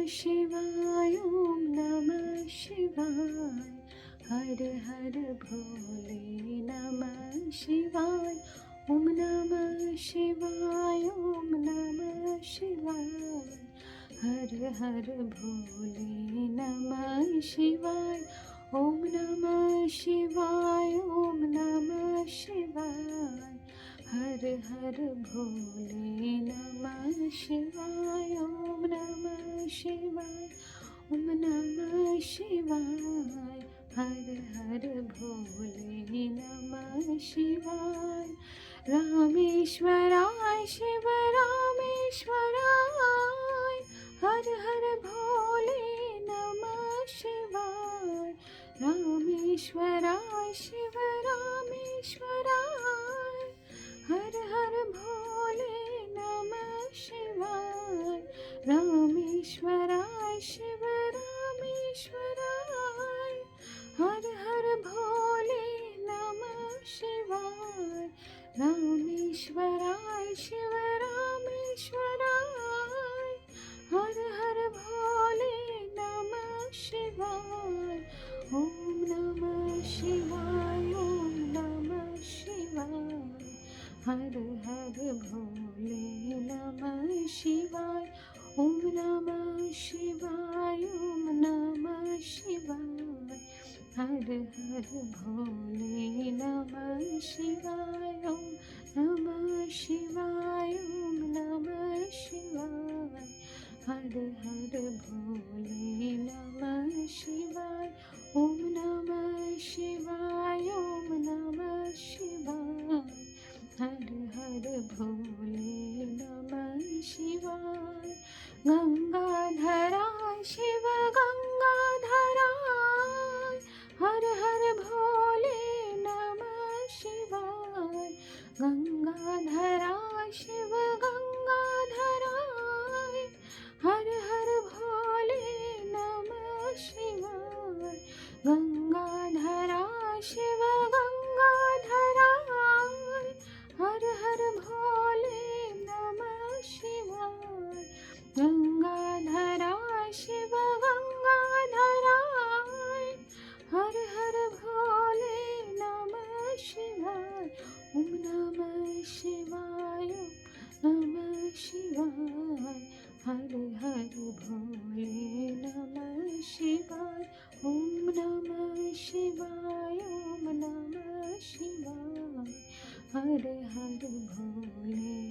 शिवाय ओम नमः शिवाय। हर हर भोले नमः शिवाय ओम नमः शिवाय ओम नमः शिवाय। हर हर भोले नमः शिवाय ओम नमः शिवाय ओम नमः शिवाय। हर हर भोले नमः शिवाय ओम नमः शिवाय ओम नमः शिवाय। हर हर भोले नमः शिवाय। रामेश्वराय शिव रामेश्वराय। हर हर भोले नमः शिवाय। रामेश्वराय शिव रामेश्वराय। हर हर भोले नमः शिवाय। रामेश्वराय शिव रामेश्वराय। हर हर भोले नमः शिवाय। रामेश्वराय शिव रामेश्वराय। हर हर भोले नमः शिवाय। ओम नमः शिवाय ओम नमः शिवाय। हर हर भोले नमः शिवाय ओम नमः शिवाय ओम नमः शिवाय। हर हर भोले नमः शिवाय ओम नमः शिवाय ओम नमः शिवाय। हर हर भोले नमः शिवाय ओम नमः शिवाय ओम नमः शिवाय। हर हर भोले नमः शिवाय। गंगाधराय शिव गंगाधराय। हर हर भोले नमः शिवाय। गंगाधराय शिव गंगाधराय। हर हर भोले नमः शिवाय। गंगाधराय शिव गंगाधराय। हर हर भोले नमः शिवाय। गंगाधराय शिव गंगाधराय। हर हर भोले नमः शिवाय ओम नमः शिवाय नमः शिवाय। हर हर भोले नमः शिवाय ओम नमः शिवाय ओम नमः शिवाय। हर हर भोले